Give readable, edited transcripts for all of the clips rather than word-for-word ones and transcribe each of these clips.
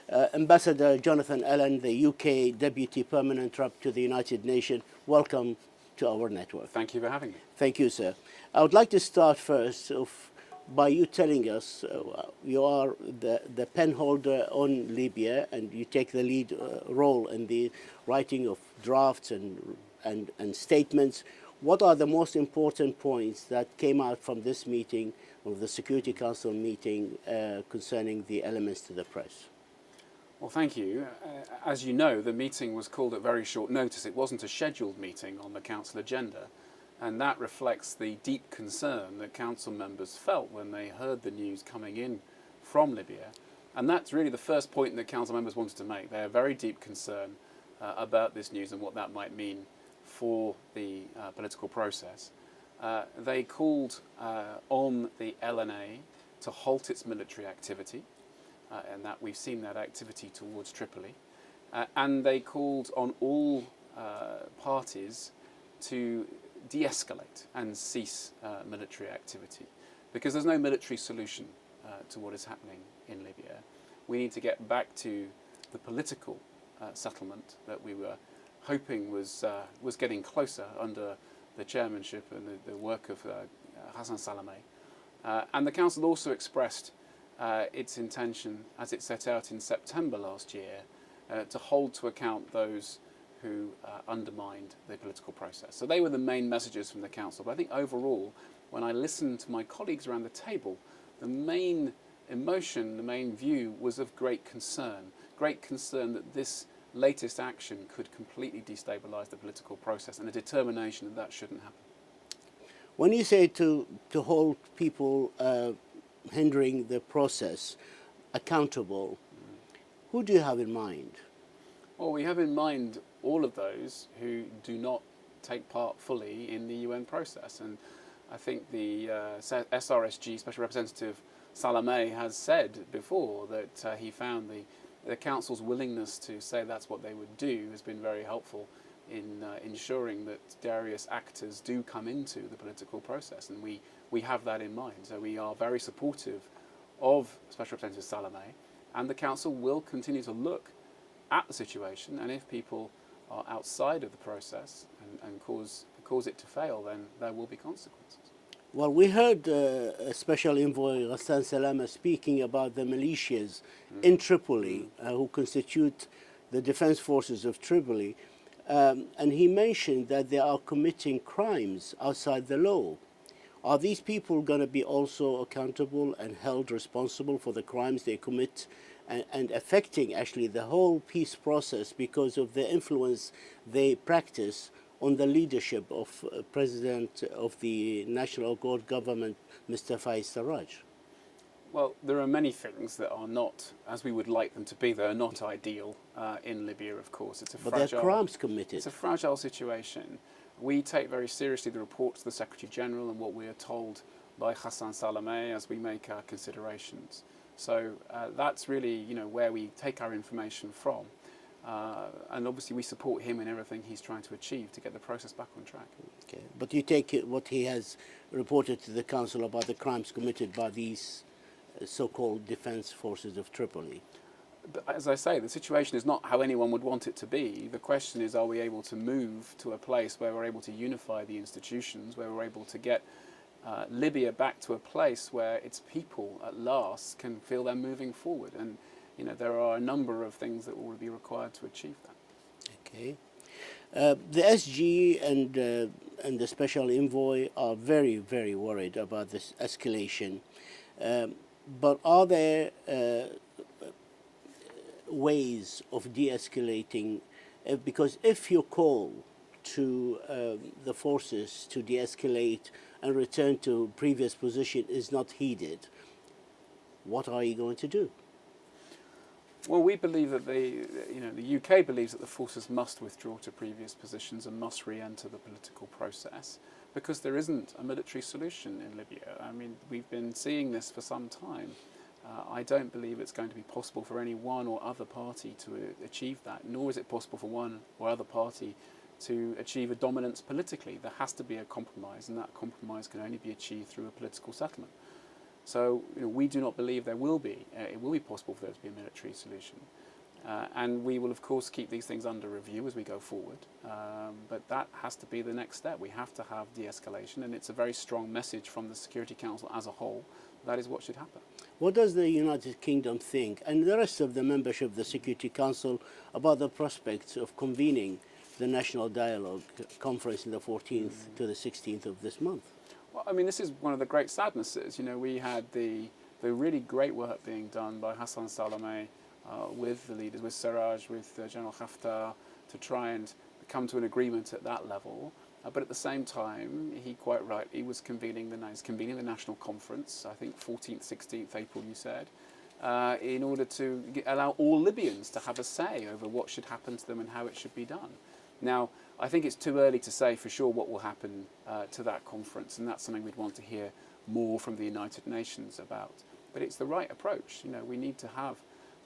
Ambassador Jonathan Allen, the UK Deputy Permanent Rep to the United Nations, welcome to our network. Thank you for having me. Thank you, sir. I would like to start first by you telling us you are the pen holder on Libya, and you take the lead role in the writing of drafts and statements. What are the most important points that came out from this meeting, of the Security Council meeting, concerning the elements to the press? Well, thank you. As you know, the meeting was called at very short notice. It wasn't a scheduled meeting on the Council agenda, and that reflects the deep concern that Council members felt when they heard the news coming in from Libya. And that's really the first point that Council members wanted to make. They have very deep concern about this news and what that might mean for the political process. They called on the LNA to halt its military activity, and that we've seen that activity towards Tripoli. And they called on all parties to de-escalate and cease military activity, because there's no military solution to what is happening in Libya. We need to get back to the political settlement that we were hoping was getting closer under the chairmanship and the work of Hassan Salameh. And the Council also expressed its intention, as it set out in September last year, to hold to account those who undermined the political process. So they were the main messages from the Council. But I think overall, when I listened to my colleagues around the table, the main emotion, the main view was of great concern that this latest action could completely destabilise the political process, and a determination that that shouldn't happen. When you say to hold people hindering the process accountable, who do you have in mind? Well, we have in mind all of those who do not take part fully in the UN process. And I think the SRSG Special Representative Salameh has said before that he found the Council's willingness to say that's what they would do has been very helpful in ensuring that various actors do come into the political process. And we have that in mind. So we are very supportive of Special Representative Salameh, and the Council will continue to look at the situation, and if people are outside of the process and cause it to fail, then there will be consequences. Well, we heard Special Envoy Ghassan Salameh speaking about the militias in Tripoli who constitute the defense forces of Tripoli, and he mentioned that they are committing crimes outside the law. Are these people going to be also accountable and held responsible for the crimes they commit and affecting actually the whole peace process because of the influence they practice on the leadership of President of the National Accord Government, Mr. Faiz Sarraj? Well, there are many things that are not as we would like them to be. They are not ideal in Libya, of course. But they're crimes committed. It's a fragile situation. We take very seriously the reports of the Secretary General and what we are told by Hassan Salameh as we make our considerations. So that's really, where we take our information from. And obviously we support him in everything he's trying to achieve to get the process back on track. Okay. But you take it what he has reported to the Council about the crimes committed by these so-called defense forces of Tripoli. But as I say, the situation is not how anyone would want it to be. The question is, are we able to move to a place where we're able to unify the institutions, where we're able to get Libya back to a place where its people at last can feel they're moving forward? And there are a number of things that will be required to achieve that. Okay. The SG and the Special Envoy are very, very worried about this escalation. But are there ways of de-escalating? Because if your call to the forces to de-escalate and return to previous position is not heeded, what are you going to do? Well, we believe that the UK believes that the forces must withdraw to previous positions and must re-enter the political process, because there isn't a military solution in Libya. I mean, we've been seeing this for some time. I don't believe it's going to be possible for any one or other party to achieve that, nor is it possible for one or other party to achieve a dominance politically. There has to be a compromise, and that compromise can only be achieved through a political settlement. So we do not believe it will be possible for there to be a military solution. And we will, of course, keep these things under review as we go forward. But that has to be the next step. We have to have de-escalation, and it's a very strong message from the Security Council as a whole. That is what should happen. What does the United Kingdom think, and the rest of the membership of the Security Council, about the prospects of convening the National Dialogue Conference on the 14th to the 16th of this month? Well, I mean, this is one of the great sadnesses. We had the really great work being done by Hassan Salameh with the leaders, with Sarraj, with General Haftar, to try and come to an agreement at that level. But at the same time, he quite rightly was convening the national conference, I think 14th, 16th April, you said, in order to allow all Libyans to have a say over what should happen to them and how it should be done. Now, I think it's too early to say for sure what will happen to that conference, and that's something we'd want to hear more from the United Nations about. But it's the right approach. We need to have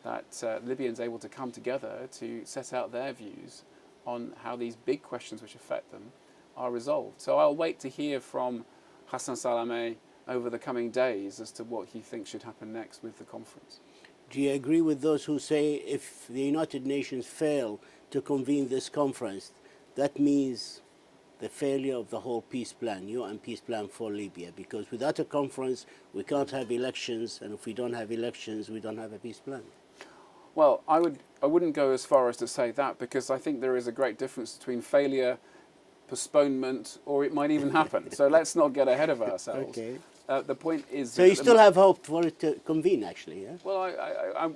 that Libyans able to come together to set out their views on how these big questions which affect them are resolved. So I'll wait to hear from Hassan Salameh over the coming days as to what he thinks should happen next with the conference. Do you agree with those who say if the United Nations fail to convene this conference, that means the failure of the whole peace plan, UN peace plan for Libya? Because without a conference, we can't have elections, and if we don't have elections, we don't have a peace plan. Well, I wouldn't go as far as to say that, because I think there is a great difference between failure, postponement, or it might even happen. So let's not get ahead of ourselves. Okay. The point is... So you still have hope for it to convene, actually, yeah? Well,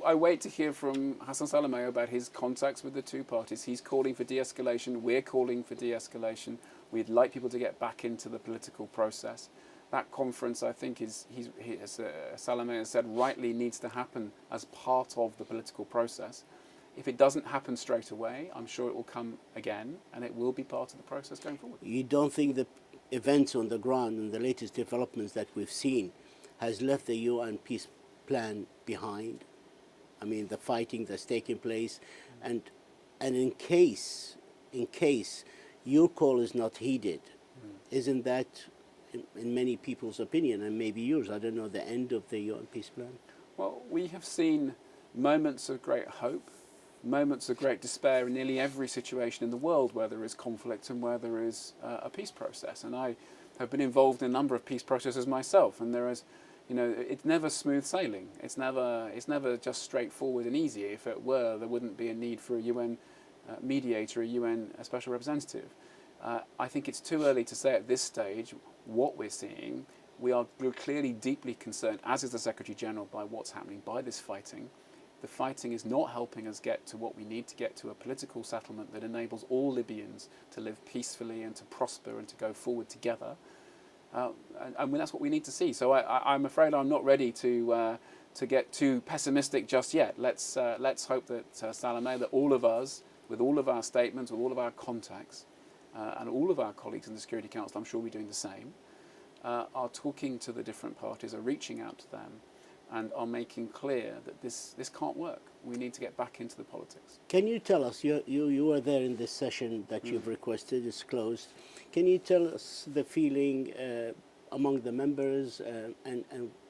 I wait to hear from Hassan Salameh about his contacts with the two parties. He's calling for de-escalation. We're calling for de-escalation. We'd like people to get back into the political process. That conference, I think, Salameh has said, rightly needs to happen as part of the political process. If it doesn't happen straight away, I'm sure it will come again, and it will be part of the process going forward. You don't think the events on the ground and the latest developments that we've seen has left the UN peace plan behind? I mean, the fighting that's taking place, and in case your call is not heeded, isn't that, in many people's opinion, and maybe yours, I don't know, the end of the UN peace plan? Well, we have seen moments of great hope, moments of great despair in nearly every situation in the world where there is conflict and where there is a peace process. And I have been involved in a number of peace processes myself, and there is, it's never smooth sailing. It's never just straightforward and easy. If it were, there wouldn't be a need for a UN mediator, a UN special representative. I think it's too early to say at this stage what we're seeing. We're clearly deeply concerned, as is the Secretary General, by what's happening, by this fighting. The fighting is not helping us get to what we need to get to, a political settlement that enables all Libyans to live peacefully and to prosper and to go forward together. And that's what we need to see. So I'm afraid I'm not ready to get too pessimistic just yet. Let's hope that Salameh, that all of us, with all of our statements, with all of our contacts, and all of our colleagues in the Security Council, I'm sure we're doing the same, are talking to the different parties, are reaching out to them, and are making clear that this can't work. We need to get back into the politics. Can you tell us, you were there in this session that you've requested, it's closed. Can you tell us the feeling among the members and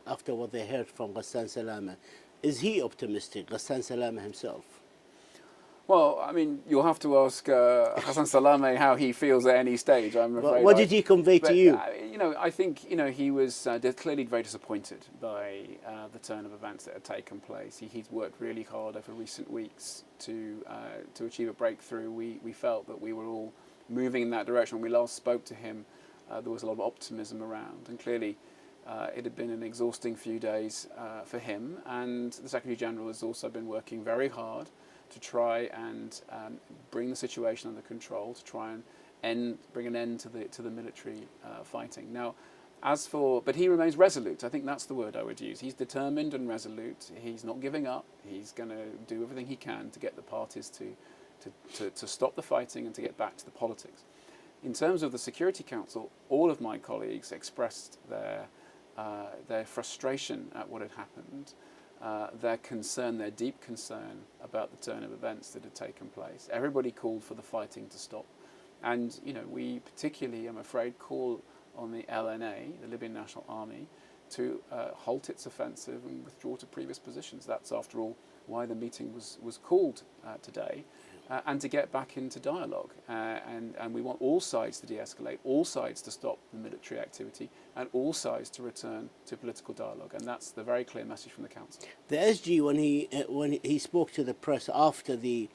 after what they heard from Ghassan Salameh? Is he optimistic, Ghassan Salameh himself? Well, I mean, you'll have to ask Hassan Salameh how he feels at any stage, I'm afraid. What did he convey to you? I think, he was clearly very disappointed by the turn of events that had taken place. He's worked really hard over recent weeks to achieve a breakthrough. We felt that we were all moving in that direction. When we last spoke to him, there was a lot of optimism around, and clearly it had been an exhausting few days for him, and the Secretary General has also been working very hard to try and bring the situation under control, to try and bring an end to the military fighting. Now, but he remains resolute. I think that's the word I would use. He's determined and resolute. He's not giving up. He's going to do everything he can to get the parties to stop the fighting and to get back to the politics. In terms of the Security Council, all of my colleagues expressed their frustration at what had happened. Their concern, their deep concern about the turn of events that had taken place. Everybody called for the fighting to stop. And, we particularly, I'm afraid, call on the LNA, the Libyan National Army, to halt its offensive and withdraw to previous positions. That's, after all, why the meeting was called today, and to get back into dialogue. And we want all sides to de-escalate, all sides to stop the military activity, and all sides to return to political dialogue. And that's the very clear message from the Council. The SG, when he spoke to the press after the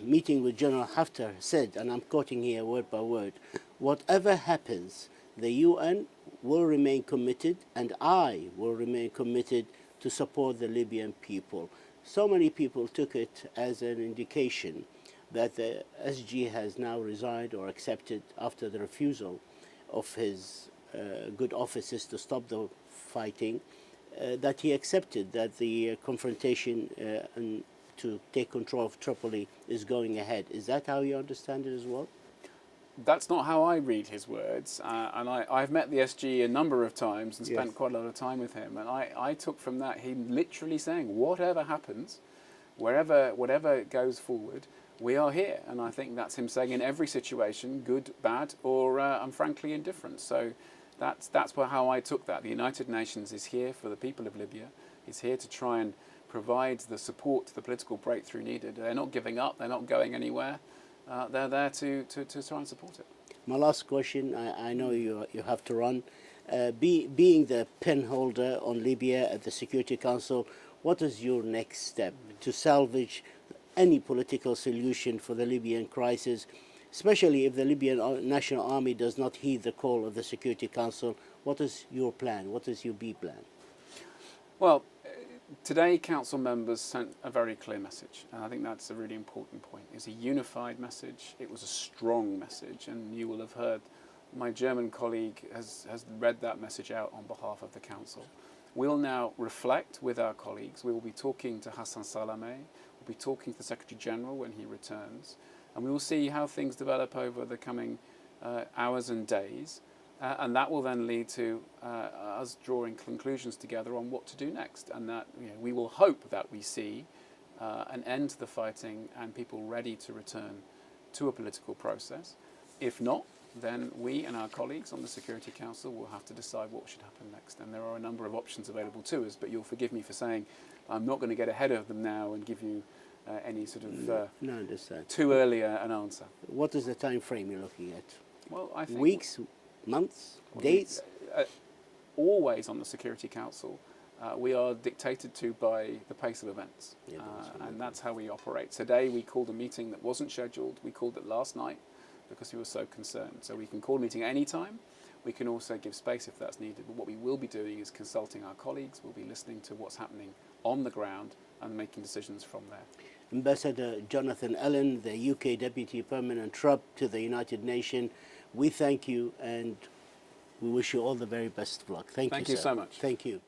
meeting with General Haftar, said, and I'm quoting here word by word, "Whatever happens, the UN will remain committed, and I will remain committed to support the Libyan people." So many people took it as an indication that the SG has now resigned or accepted, after the refusal of his good officers to stop the fighting, that he accepted that the confrontation and to take control of Tripoli is going ahead. Is that how you understand it as well? That's not how I read his words, and I've met the SG a number of times and spent quite a lot of time with him, and I took from that him literally saying, whatever happens, whatever goes forward, we are here. And I think that's him saying in every situation, good, bad, or I'm frankly indifferent. So that's how I took that. The United Nations is here for the people of Libya. It's here to try and provide the support to the political breakthrough needed. They're not giving up. They're not going anywhere. They're there to try and support it. My last question, I know you have to run. Being the pen holder on Libya at the Security Council, what is your next step to salvage any political solution for the Libyan crisis, especially if the Libyan National Army does not heed the call of the Security Council? What is your plan? What is your B plan? Well, today, Council members sent a very clear message, and I think that's a really important point. It's a unified message. It was a strong message, and you will have heard my German colleague has read that message out on behalf of the Council. We'll now reflect with our colleagues. We will be talking to Hassan Salameh. We'll be talking to the Secretary General when he returns, and we will see how things develop over the coming hours and days. And that will then lead to us drawing conclusions together on what to do next. And that we will hope that we see an end to the fighting and people ready to return to a political process. If not, then we and our colleagues on the Security Council will have to decide what should happen next. And there are a number of options available to us, but you'll forgive me for saying I'm not going to get ahead of them now and give you any sort of too early an answer. What is the time frame you're looking at? Well, I think weeks, months, days? Always on the Security Council, we are dictated to by the pace of events, and that's how we operate. Today we called a meeting that wasn't scheduled. We called it last night because we were so concerned. So we can call a meeting any time. We can also give space if that's needed. But what we will be doing is consulting our colleagues. We'll be listening to what's happening on the ground and making decisions from there. Ambassador Jonathan Allen, the UK Deputy Permanent Rep to the United Nations, we thank you and we wish you all the very best of luck. Thank you, sir. Thank you so much. Thank you.